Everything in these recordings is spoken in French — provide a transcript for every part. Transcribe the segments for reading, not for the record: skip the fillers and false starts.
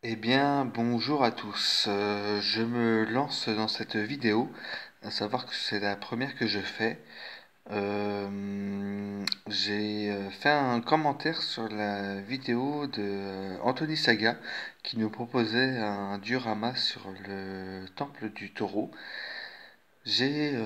Eh bien, bonjour à tous. Je me lance dans cette vidéo, à savoir que c'est la première que je fais. J'ai fait un commentaire sur la vidéo de Anthony Saga qui nous proposait un diorama sur le temple du taureau. J'ai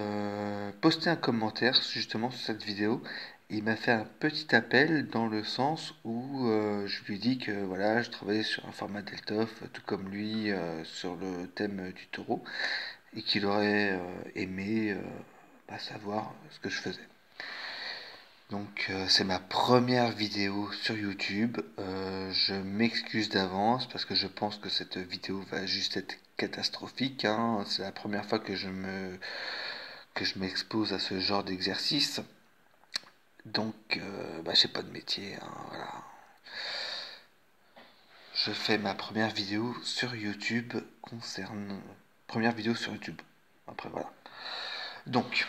posté un commentaire justement sur cette vidéo. Il m'a fait un petit appel dans le sens où je lui dis que voilà, je travaillais sur un format Deltoff, tout comme lui, sur le thème du taureau, et qu'il aurait aimé savoir ce que je faisais. Donc c'est ma première vidéo sur YouTube. Je m'excuse d'avance parce que je pense que cette vidéo va juste être catastrophique, hein. C'est la première fois que je m'expose à ce genre d'exercice. Donc j'ai pas de métier, hein, voilà. Je fais ma première vidéo sur YouTube concerne première vidéo sur YouTube. Après voilà. Donc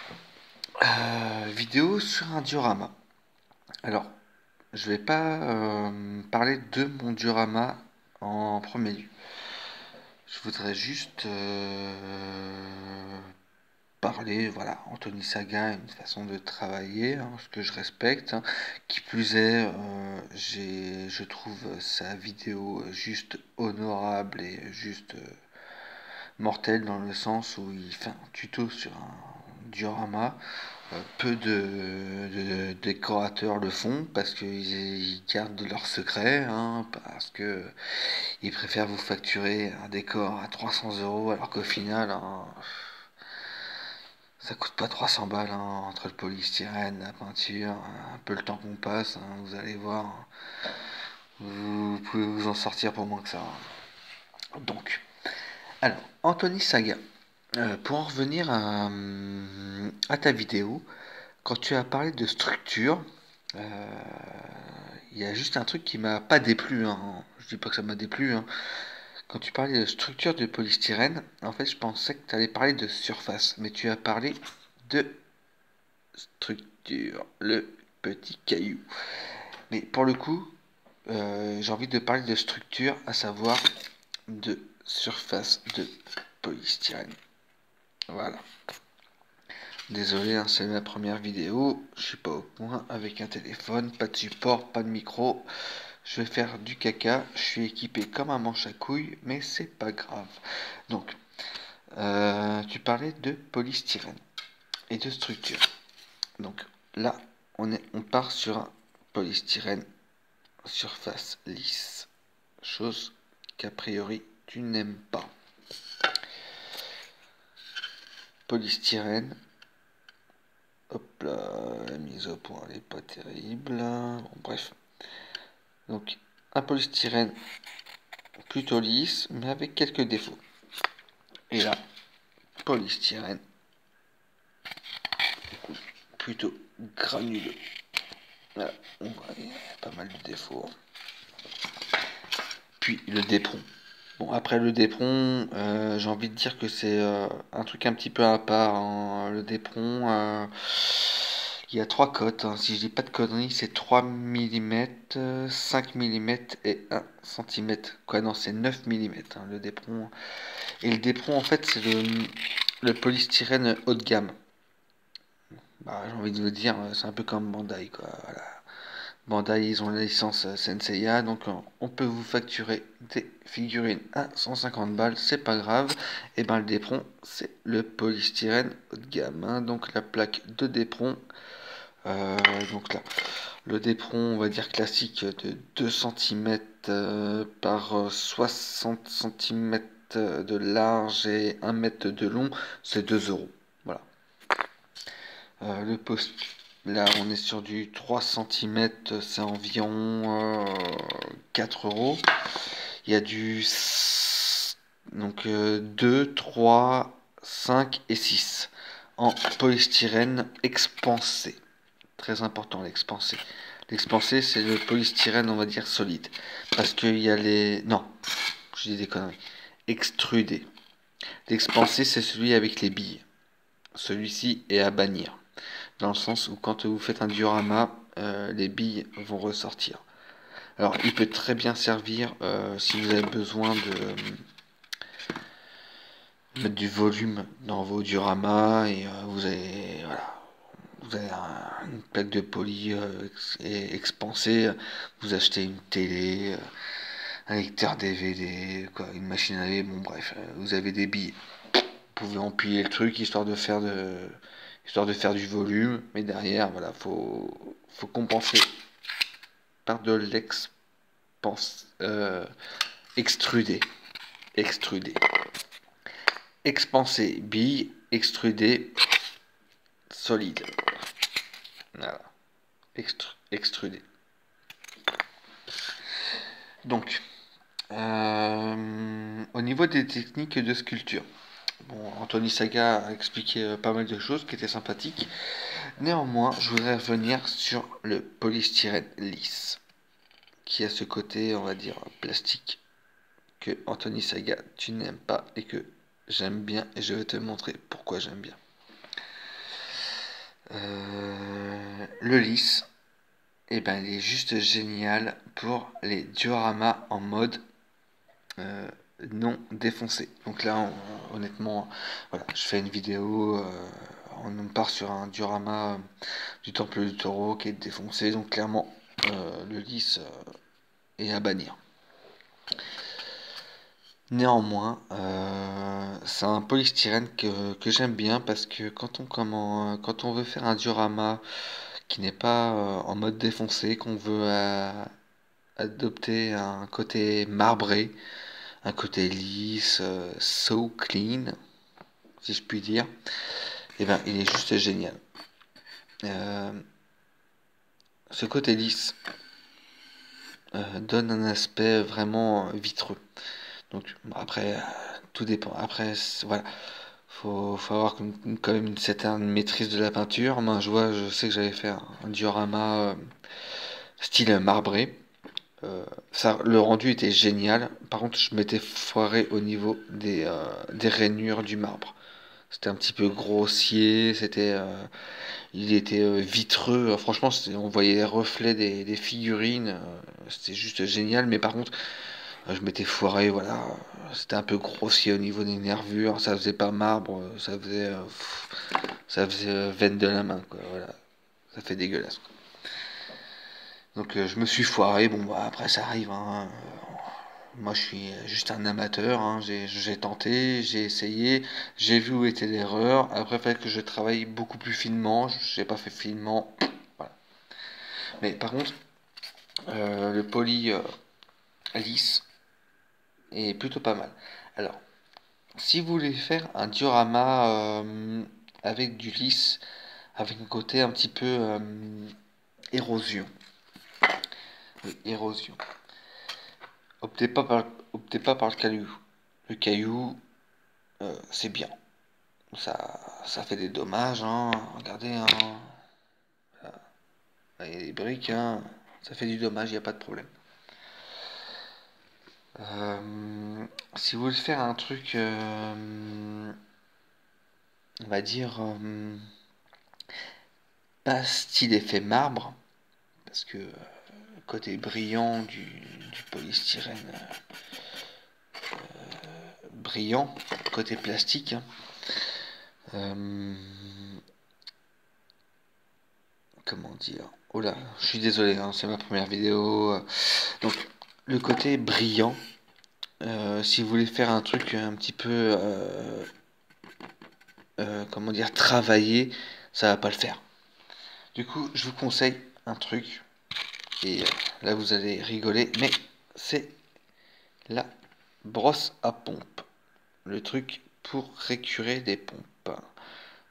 vidéo sur un diorama. Alors je vais pas parler de mon diorama en premier lieu. Je voudrais juste parler, voilà, Anthony Saga a une façon de travailler, hein, ce que je respecte, hein. Qui plus est, je trouve sa vidéo juste honorable et juste mortelle dans le sens où il fait un tuto sur un diorama. Peu de décorateurs le font parce qu'ils gardent leurs secrets, hein, parce que ils préfèrent vous facturer un décor à 300 € alors qu'au final, hein, ça coûte pas 300 balles, hein, entre le polystyrène, la peinture, un peu le temps qu'on passe, hein, vous allez voir, vous pouvez vous en sortir pour moins que ça, hein. Donc, alors, Anthony Saga, pour en revenir à ta vidéo, quand tu as parlé de structure, euh, il y a juste un truc qui m'a pas déplu, hein. Je dis pas que ça m'a déplu, hein. Quand tu parlais de structure de polystyrène, en fait, je pensais que tu allais parler de surface, mais tu as parlé de structure, le petit caillou. Mais pour le coup, j'ai envie de parler de structure, à savoir de surface de polystyrène. Voilà. Désolé, hein, c'est ma première vidéo. Je suis pas au point avec un téléphone, pas de support, pas de micro. Je vais faire du caca. Je suis équipé comme un manche à couilles, mais c'est pas grave. Donc, tu parlais de polystyrène et de structure. Donc là, on part sur un polystyrène surface lisse, chose qu'a priori tu n'aimes pas. Polystyrène, hop là, la mise au point elle est pas terrible. Bon, bref. Donc un polystyrène plutôt lisse, mais avec quelques défauts. Et là, polystyrène plutôt granuleux. Voilà, on voit, il y a pas mal de défauts. Puis le dépron. Bon, après le dépron, j'ai envie de dire que c'est un truc un petit peu à part, hein. Le dépron, il y a trois cotes, hein. Si je dis pas de conneries, c'est 3 mm, 5 mm et 1 cm. Quoi, non, c'est 9 mm, hein, le dépron. Et le dépron, en fait, c'est le polystyrène haut de gamme. Bah, j'ai envie de vous dire, c'est un peu comme Bandai, quoi. Voilà. Bandai, ils ont la licence Senseiya, donc on peut vous facturer des figurines à 150 balles, c'est pas grave. Et ben le Dépron, c'est le polystyrène haut de gamme, hein. Donc la plaque de Dépron, donc là, le Dépron, on va dire classique de 2 cm par 60 cm de large et 1 mètre de long, c'est 2 euros. Voilà. Le post, là on est sur du 3 cm, c'est environ 4 euros. Il y a du donc 2, 3, 5 et 6 en polystyrène expansé. Très important l'expansé. L'expansé c'est le polystyrène on va dire solide. Parce qu'il y a les... Non, je dis des conneries. Extrudé. L'expansé c'est celui avec les billes. Celui-ci est à bannir dans le sens où quand vous faites un diorama, les billes vont ressortir. Alors, il peut très bien servir si vous avez besoin de mettre du volume dans vos dioramas et vous avez, voilà, vous avez une plaque de poly expansée, vous achetez une télé, un lecteur DVD, quoi, une machine à laver, bon bref, vous avez des billes. Vous pouvez empiler le truc histoire de faire du volume, mais derrière, voilà, faut compenser par de extrudé, extrudé, expansé, bille, extrudé, solide, voilà, extrudé. Donc, au niveau des techniques de sculpture, bon, Anthony Saga a expliqué pas mal de choses qui étaient sympathiques. Néanmoins, je voudrais revenir sur le polystyrène lisse, qui a ce côté, on va dire, plastique, que Anthony Saga, tu n'aimes pas et que j'aime bien, et je vais te montrer pourquoi j'aime bien. Le lisse, et ben, il est juste génial pour les dioramas en mode non défoncé. Donc là, honnêtement, voilà, je fais une vidéo, on part sur un diorama du Temple du Taureau qui est défoncé, donc clairement, le lisse est à bannir. Néanmoins, c'est un polystyrène que j'aime bien parce que quand on veut faire un diorama qui n'est pas en mode défoncé, qu'on veut adopter un côté marbré, un côté lisse, so clean, si je puis dire, et ben il est juste génial. Ce côté lisse donne un aspect vraiment vitreux. Donc après, tout dépend. Après, voilà, faut avoir quand même une certaine maîtrise de la peinture. Moi, je sais que j'avais fait un diorama style marbré. Le rendu était génial. Par contre, je m'étais foiré au niveau des rainures du marbre. C'était un petit peu grossier, il était vitreux. Franchement, on voyait les reflets des figurines. C'était juste génial. Mais par contre, je m'étais foiré, voilà. C'était un peu grossier au niveau des nervures. Ça faisait pas marbre, ça faisait veine de la main, quoi. Voilà, ça fait dégueulasse, quoi. Donc je me suis foiré. Bon, bah, après ça arrive, hein. Moi, je suis juste un amateur, hein. J'ai tenté, j'ai essayé, j'ai vu où était l'erreur. Après, il fallait que je travaille beaucoup plus finement. Je n'ai pas fait finement. Voilà. Mais par contre, le poly lisse est plutôt pas mal. Alors, si vous voulez faire un diorama avec du lisse, avec un côté un petit peu érosion. Oui, érosion. Optez pas par le caillou. Le caillou, c'est bien. Ça fait des dommages, hein. Regardez, hein. Il y a des briques, hein. Ça fait du dommage, il n'y a pas de problème. Si vous voulez faire un truc, on va dire, pas style effet marbre, parce que côté brillant du polystyrène brillant, côté plastique, hein. Comment dire? Oh là, je suis désolé, hein, c'est ma première vidéo. Donc, le côté brillant, si vous voulez faire un truc un petit peu, comment dire, travaillé, ça va pas le faire. Du coup, je vous conseille un truc, et là vous allez rigoler, mais c'est la brosse à pompe. Le truc pour récurer des pompes.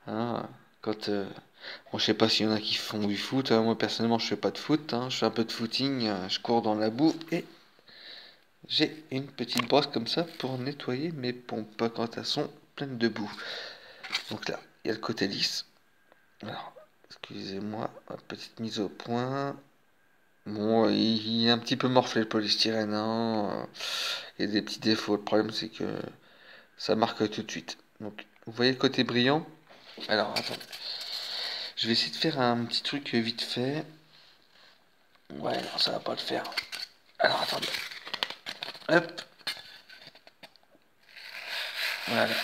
Hein, quand, bon, je sais pas s'il y en a qui font du foot, hein. Moi personnellement je fais pas de foot, hein. Je fais un peu de footing, je cours dans la boue et j'ai une petite brosse comme ça pour nettoyer mes pompes quand elles sont pleines de boue. Donc là, il y a le côté lisse. Alors, excusez-moi, petite mise au point. Bon, il est un petit peu morflé le polystyrène, hein. Il y a des petits défauts. Le problème c'est que ça marque tout de suite. Donc, vous voyez le côté brillant? Alors, attends. Je vais essayer de faire un petit truc vite fait. Ouais, non, ça va pas le faire. Alors attendez. Hop. Voilà.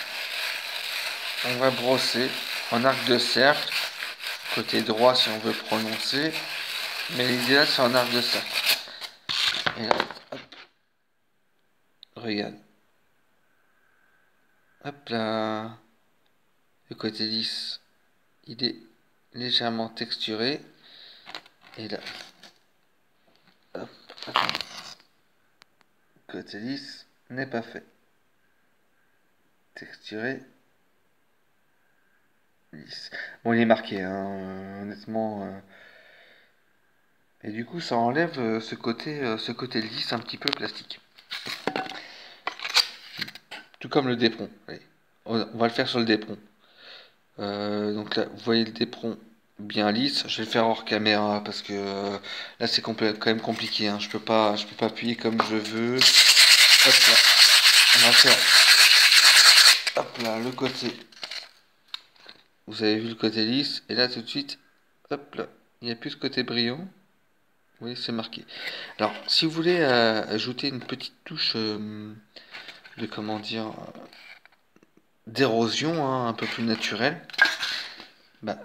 On va brosser en arc de cercle. Côté droit si on veut prononcer. Mais l'idéal c'est en arc de cercle. Et là, hop. Regarde. Hop là. Le côté lisse, il est légèrement texturé. Et là, hop, attends. Le côté lisse n'est pas fait. Texturé, lisse. Bon, il est marqué, hein, honnêtement. Et du coup, ça enlève ce côté lisse un petit peu plastique. Tout comme le dépron. Allez, on va le faire sur le dépron. Donc là, vous voyez le dépron bien lisse. Je vais le faire hors caméra parce que là, c'est quand même compliqué. Hein. Je peux pas appuyer comme je veux. Hop là, on va faire. Hop là, le côté. Vous avez vu le côté lisse et là tout de suite, hop là, il n'y a plus ce côté brillant. Vous voyez, c'est marqué. Alors, si vous voulez ajouter une petite touche de comment dire d'érosion, hein, un peu plus naturelle, bah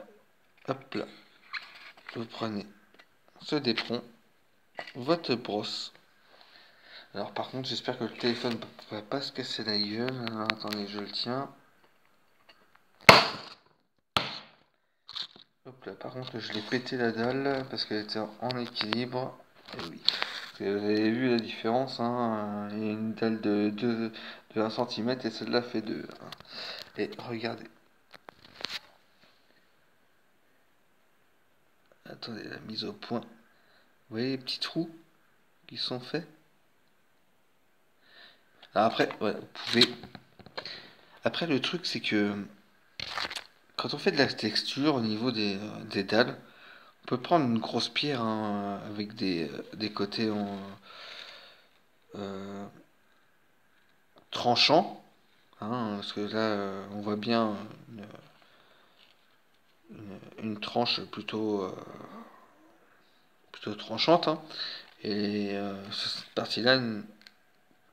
hop là, vous prenez ce dépron, votre brosse. Alors par contre, j'espère que le téléphone va pas se casser la gueule. Alors, attendez, je le tiens. Hop là, par contre, je l'ai pété la dalle parce qu'elle était en équilibre. Et oui. Vous avez vu la différence, hein, il y a une dalle de 1 cm et celle-là fait 2. Hein. Et regardez. Attendez, la mise au point. Vous voyez les petits trous qui sont faits? Alors après, voilà, vous pouvez. Après, le truc, c'est que quand on fait de la texture au niveau des dalles, on peut prendre une grosse pierre hein, avec des côtés euh, tranchants. Hein, parce que là, on voit bien une tranche plutôt tranchante. Hein, et cette partie-là,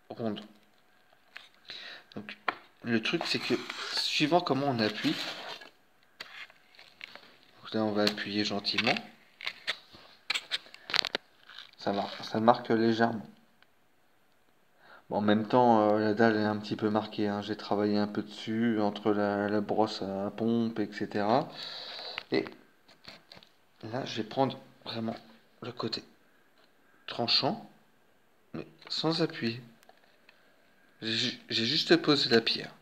ronde. Donc, le truc, c'est que suivant comment on appuie, donc là, on va appuyer gentiment. Ça marque légèrement. Bon, en même temps, la dalle est un petit peu marquée. Hein. J'ai travaillé un peu dessus, entre la brosse à pompe, etc. Et là, je vais prendre vraiment le côté tranchant, mais sans appuyer. J'ai juste posé la pierre.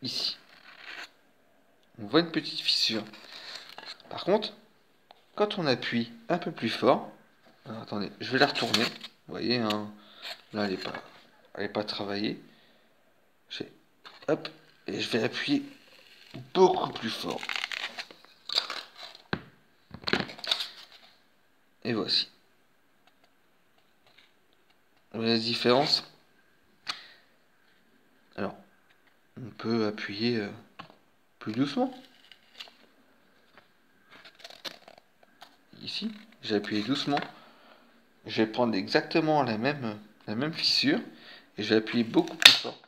Ici. On voit une petite fissure. Par contre, quand on appuie un peu plus fort, alors, attendez, je vais la retourner. Vous voyez, hein, là, elle est pas travaillée. Hop, et je vais appuyer beaucoup plus fort. Et voici. Vous voyez la différence? Alors, on peut appuyer plus doucement. Ici, j'ai appuyé doucement. Je vais prendre exactement la même fissure et je vais appuyer beaucoup plus fort.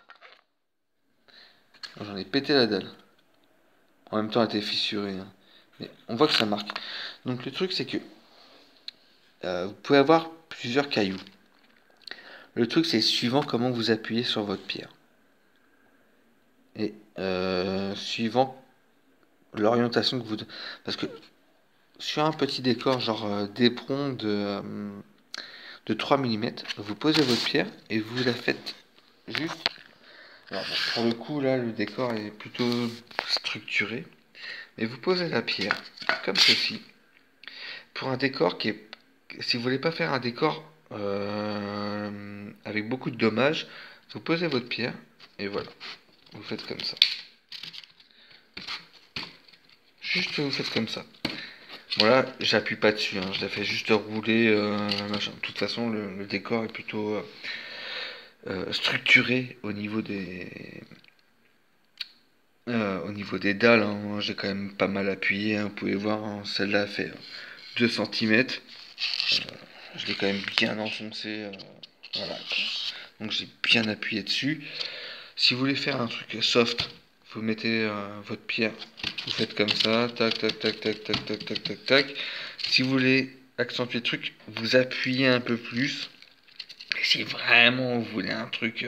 J'en ai pété la dalle. En même temps, elle était fissurée. Hein. Mais on voit que ça marque. Donc le truc, c'est que vous pouvez avoir plusieurs cailloux. Le truc, c'est suivant comment vous appuyez sur votre pierre. Et suivant l'orientation que vous... Parce que sur un petit décor, genre d'éperon de 3 mm, vous posez votre pierre et vous la faites juste... Alors bon, pour le coup, là, le décor est plutôt structuré. Mais vous posez la pierre, comme ceci, pour un décor qui est... Si vous voulez pas faire un décor avec beaucoup de dommages, vous posez votre pierre, et voilà. Vous faites comme ça. Juste vous faites comme ça. Voilà, j'appuie pas dessus, hein, je la fais juste rouler, machin. De toute façon, le décor est plutôt structuré au niveau des dalles. Hein. J'ai quand même pas mal appuyé, hein, vous pouvez voir, hein, celle-là a fait 2 cm. Je l'ai quand même bien enfoncé. Voilà. Donc j'ai bien appuyé dessus. Si vous voulez faire un truc soft, vous mettez votre pierre, vous faites comme ça, tac, tac, tac, tac, tac, tac, tac, tac, tac. Si vous voulez accentuer le truc, vous appuyez un peu plus. Et si vraiment vous voulez un truc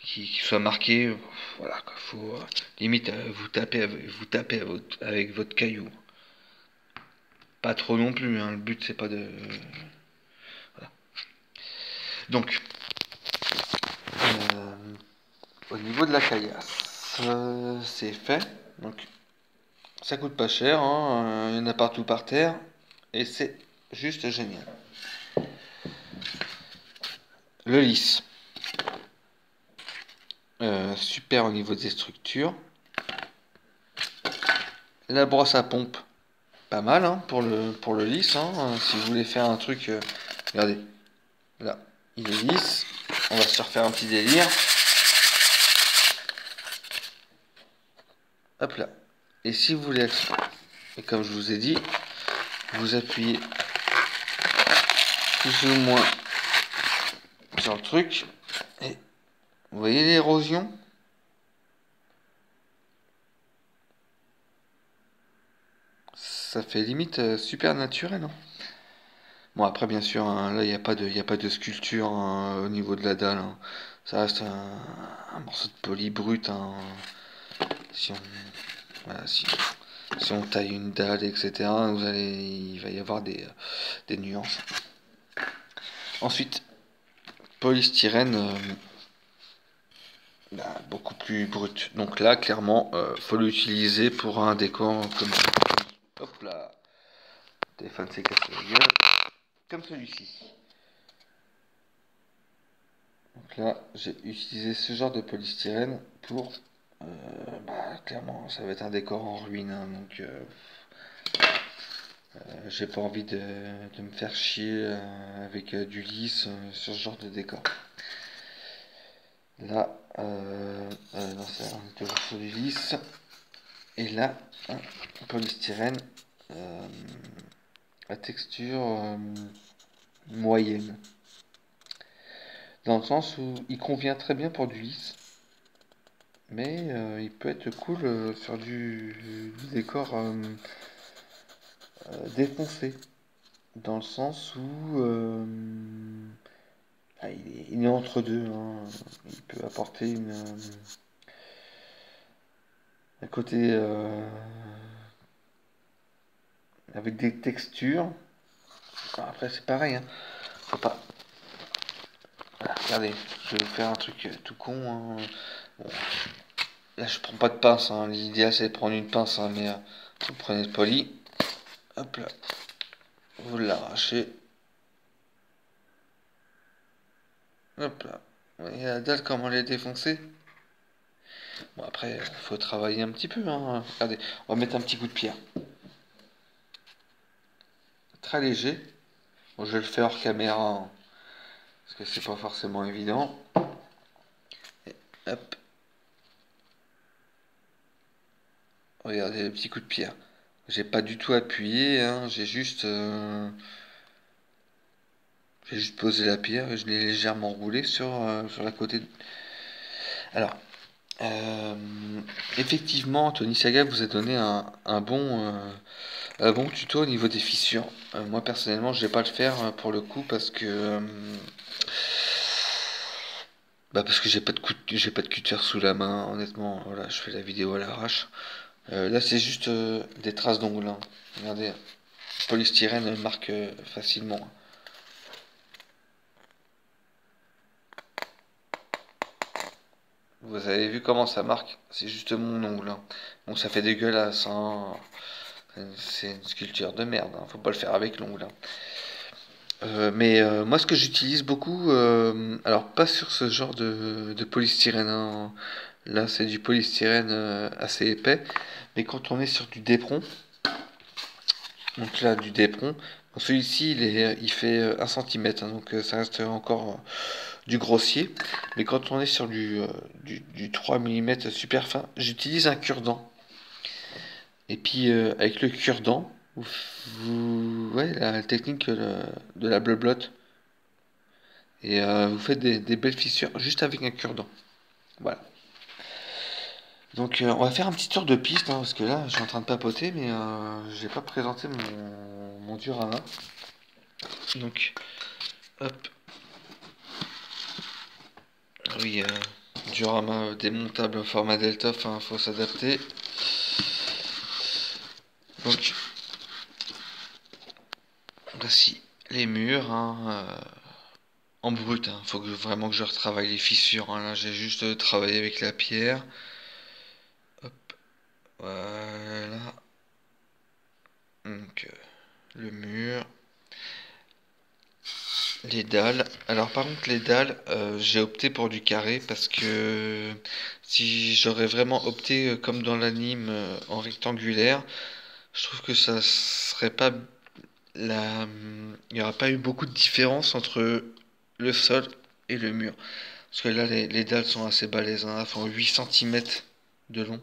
qui soit marqué, voilà, quoi, faut limite vous tapez avec votre caillou. Pas trop non plus, hein, le but c'est pas de... Voilà. Donc, au niveau de la caillasse, c'est fait. Donc, ça coûte pas cher, hein, il y en a partout par terre. Et c'est juste génial. Le lisse. Super au niveau des structures. La brosse à pompe. Pas mal hein, pour le lisse. Hein, si vous voulez faire un truc... regardez. Là, il est lisse. On va se refaire un petit délire. Hop là. Et si vous voulez... Et comme je vous ai dit, vous appuyez plus ou moins sur le truc. Et vous voyez l'érosion? Ça fait limite super naturel. Hein. Bon, après, bien sûr, hein, là, il n'y a pas de sculpture hein, au niveau de la dalle. Hein. Ça reste un morceau de poli brut. Hein. Si on, voilà, si on taille une dalle, etc., il va y avoir des nuances. Ensuite, polystyrène, beaucoup plus brut. Donc là, clairement, faut l'utiliser pour un décor comme ça. Hop là, le téléphone s'est cassé la gueule. Comme celui-ci. Donc là, j'ai utilisé ce genre de polystyrène pour... clairement, ça va être un décor en ruine. Hein, donc, j'ai pas envie de me faire chier avec du lisse sur ce genre de décor. Là, non, on est toujours sur du lisse. Et là, un polystyrène à texture moyenne. Dans le sens où il convient très bien pour du lisse. Mais il peut être cool sur du décor défoncé. Dans le sens où il est entre deux. Hein. Il peut apporter un côté avec des textures. Après c'est pareil. Hein. Faut pas. Voilà, regardez, je vais faire un truc tout con. Hein. Bon. Là je prends pas de pince. Hein. L'idéal c'est de prendre une pince, hein, mais vous prenez le poli. Hop là. Vous l'arrachez. Hop là. Vous voyez la dalle comment elle est défoncée. Bon après, il faut travailler un petit peu. Hein. Regardez, on va mettre un petit coup de pierre. Très léger. Bon, je vais le faire hors caméra. Hein, parce que c'est pas forcément évident. Et hop. Regardez le petit coup de pierre. J'ai pas du tout appuyé. Hein, j'ai juste posé la pierre et je l'ai légèrement roulé sur la côté. Alors, effectivement, Tony Saga vous a donné un bon tuto au niveau des fissures. Moi personnellement, je vais pas le faire pour le coup parce que j'ai pas de cutter sous la main. Honnêtement, voilà, je fais la vidéo à l'arrache. Là, c'est juste des traces d'ongles. Hein. Regardez, le polystyrène marque facilement. Vous avez vu comment ça marque? C'est juste mon ongle. Hein. Bon, ça fait dégueulasse. Hein. C'est une sculpture de merde. Hein. Faut pas le faire avec l'ongle. Hein. Mais moi, ce que j'utilise beaucoup, alors pas sur ce genre de polystyrène. Hein. Là, c'est du polystyrène assez épais. Mais quand on est sur du dépron, donc là, du dépron, celui-ci, il fait 1 cm. Hein, donc ça reste encore du grossier. Mais quand on est sur du 3 mm super fin, j'utilise un cure-dent. Et puis avec le cure-dent, Ouais, la technique de la bleu-blotte. Et vous faites des belles fissures juste avec un cure-dent. Voilà. Donc on va faire un petit tour de piste, hein, parce que là je suis en train de papoter, mais j'ai pas présenté mon diorama. Donc hop, oui, diorama démontable format Delta, enfin faut s'adapter. Donc voici les murs, hein, en brut, hein. Faut vraiment que je retravaille les fissures, hein. Là j'ai juste travaillé avec la pierre. Hop, voilà. Donc le mur. Les dalles. Alors par contre les dalles, j'ai opté pour du carré parce que si j'aurais vraiment opté comme dans l'anime en rectangulaire, je trouve que ça serait pas il n'y aura pas eu beaucoup de différence entre le sol et le mur. Parce que là les dalles sont assez balèzes, hein. Elles font 8 cm de long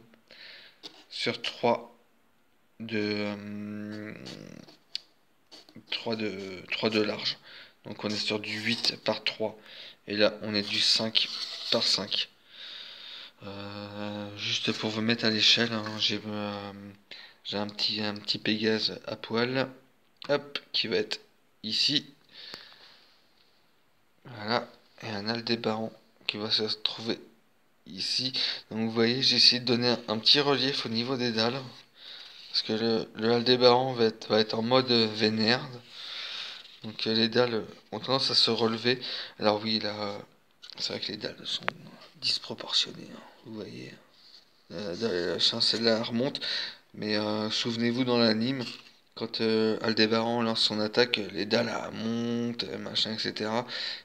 sur 3 de 3 de large. Donc on est sur du 8 par 3. Et là on est du 5 par 5. Juste pour vous mettre à l'échelle, hein, j'ai un petit Pégase à poil. Hop, qui va être ici. Voilà. Et un Aldébaran qui va se trouver ici. Donc vous voyez, j'ai essayé de donner un petit relief au niveau des dalles. Parce que le Aldébaran va être en mode vénère. Donc les dalles ont tendance à se relever. Alors oui, là, c'est vrai que les dalles sont disproportionnées, hein, vous voyez. Celle-là remonte. Mais souvenez-vous dans l'anime, quand Aldébaran lance son attaque, les dalles montent, machin, etc.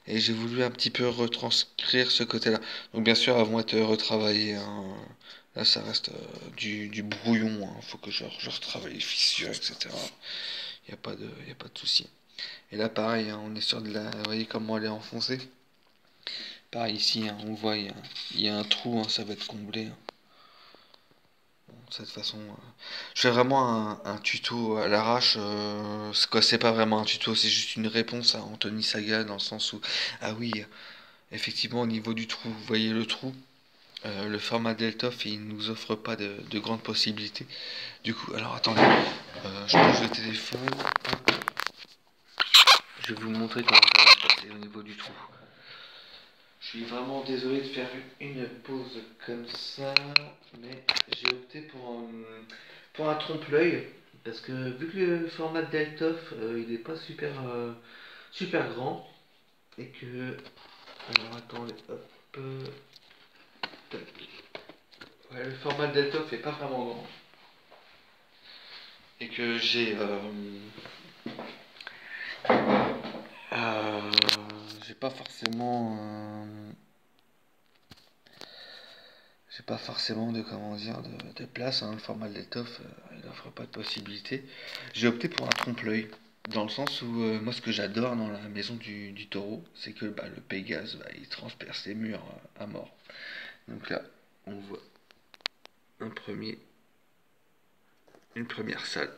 Et j'ai voulu un petit peu retranscrire ce côté-là. Donc bien sûr, elles vont être retravaillées, hein. Là, ça reste du brouillon, hein. Faut que je retravaille les fissures, etc. Il y a pas de souci. Et là, pareil, hein, on est sur de la. Vous voyez comment elle est enfoncée? Pareil ici, hein, on voit, il y a un trou, hein, ça va être comblé, hein. Bon, de cette façon, je fais vraiment un tuto à l'arrache. C'est pas vraiment un tuto, c'est juste une réponse à Anthony Saga dans le sens où, ah oui, effectivement, au niveau du trou, vous voyez le trou, le format Deltoff, il nous offre pas de grandes possibilités. Du coup, alors attendez, je pose le téléphone. Je vais vous montrer comment ça va se passer au niveau du trou. Je suis vraiment désolé de faire une pause comme ça, mais j'ai opté pour un trompe-l'œil. Parce que vu que le format de Deltoff il n'est pas super grand, et que. Alors attendez, hop. Tac. Ouais, le format de Deltoff est pas vraiment grand. Et que euh, j'ai pas forcément. J'ai pas forcément de comment dire de place, hein. Le format de l'étoffe, il n'offre pas de possibilité. J'ai opté pour un trompe-l'œil, dans le sens où moi ce que j'adore dans la maison du taureau, c'est que bah, le Pégase, bah, il transperce les murs à mort. Donc là, on voit un premier, une première salle.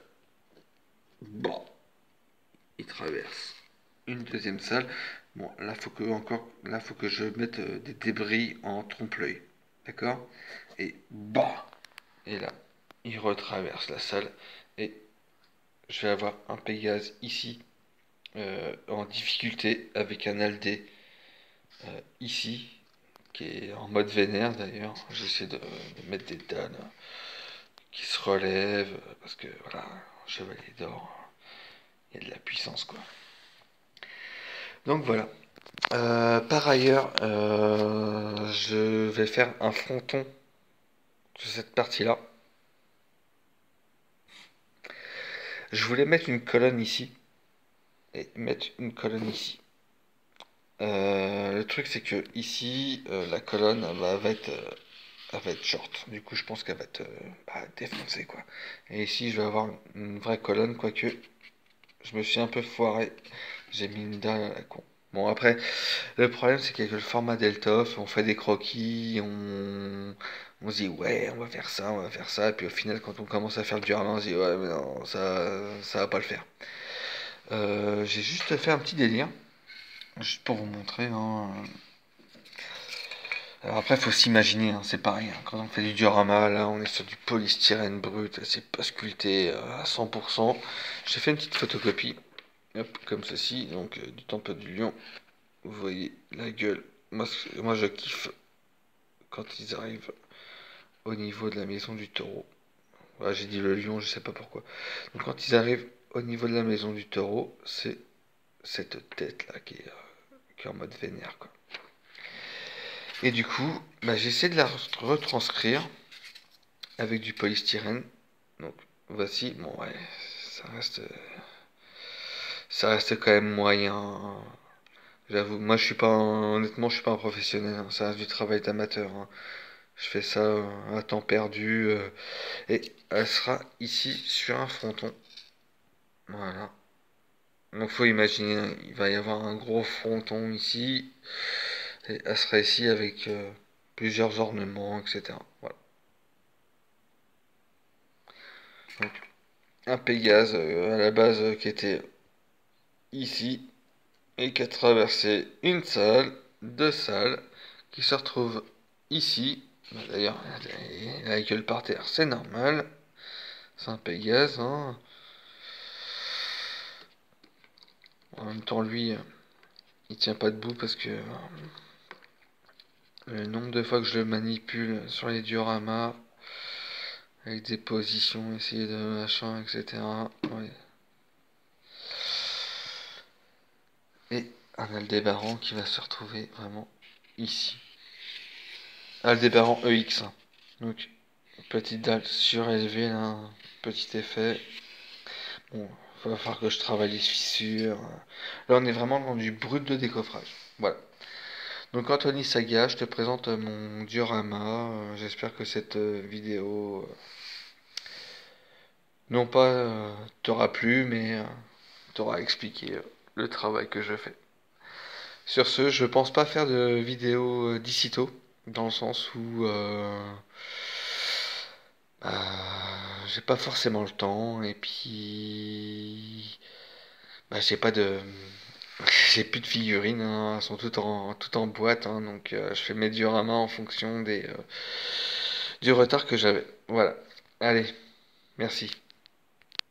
Bon, il traverse une deuxième salle. Bon, là faut que je mette des débris en trompe-l'œil, d'accord? Et bah, et là, il retraverse la salle et je vais avoir un Pégase ici en difficulté avec un Aldé ici qui est en mode vénère d'ailleurs. J'essaie de mettre des dalles qui se relèvent parce que voilà, Chevalier d'Or, il y a de la puissance quoi. Donc voilà. Par ailleurs, je vais faire un fronton sur cette partie-là. Je voulais mettre une colonne ici et mettre une colonne ici. Le truc c'est que ici la colonne elle va être short. Du coup je pense qu'elle va être défoncée quoi. Et ici je vais avoir une vraie colonne quoique je me suis un peu foiré. J'ai mis une dalle à la con. Bon, après, le problème, c'est qu'avec le format Deltoff, on fait des croquis, on se dit, ouais, on va faire ça, et puis au final, quand on commence à faire le diorama, on se dit, ouais, mais non, ça va pas le faire. J'ai juste fait un petit délire, juste pour vous montrer, hein. Alors après, faut s'imaginer, hein, c'est pareil, hein, quand on fait du diorama, là, on est sur du polystyrène brut, c'est pas sculpté à 100%. J'ai fait une petite photocopie, hop, comme ceci, donc du temple du lion. Vous voyez la gueule. Moi je kiffe quand ils arrivent au niveau de la maison du taureau. Voilà, j'ai dit le lion, je sais pas pourquoi. Donc quand ils arrivent au niveau de la maison du taureau, c'est cette tête là qui est en mode vénère quoi. Et du coup, bah, j'essaie de la retranscrire avec du polystyrène. Donc voici, bon ouais, ça reste, ça reste quand même moyen. J'avoue, moi je suis pas, honnêtement, je suis pas un professionnel, hein, ça reste du travail d'amateur, hein. Je fais ça à temps perdu. Et elle sera ici sur un fronton. Voilà. Donc faut imaginer, hein, il va y avoir un gros fronton ici. Et elle sera ici avec plusieurs ornements, etc. Voilà. Donc un Pégase à la base qui était ici et qui a traversé une salle, deux salles, qui se retrouve ici. D'ailleurs, la gueule par terre, c'est normal. C'est un Pégase, hein. En même temps, lui, il tient pas debout parce que le nombre de fois que je le manipule sur les dioramas, avec des positions, essayer de machin, etc. Ouais. Et un Aldébaran qui va se retrouver vraiment ici. Aldébaran EX. Donc, petite dalle surélevée, là, petit effet. Bon, il va falloir que je travaille les fissures. Là, on est vraiment dans du brut de décoffrage. Voilà. Donc Anthony Saga, je te présente mon diorama. J'espère que cette vidéo, non pas t'aura plu, mais t'aura expliqué le travail que je fais. Sur ce, je pense pas faire de vidéo d'ici tôt, dans le sens où j'ai pas forcément le temps, et puis bah, j'ai pas de j'ai plus de figurines, hein, elles sont toutes en boîte, hein, donc je fais mes dioramas en fonction du retard que j'avais. Voilà. Allez, merci.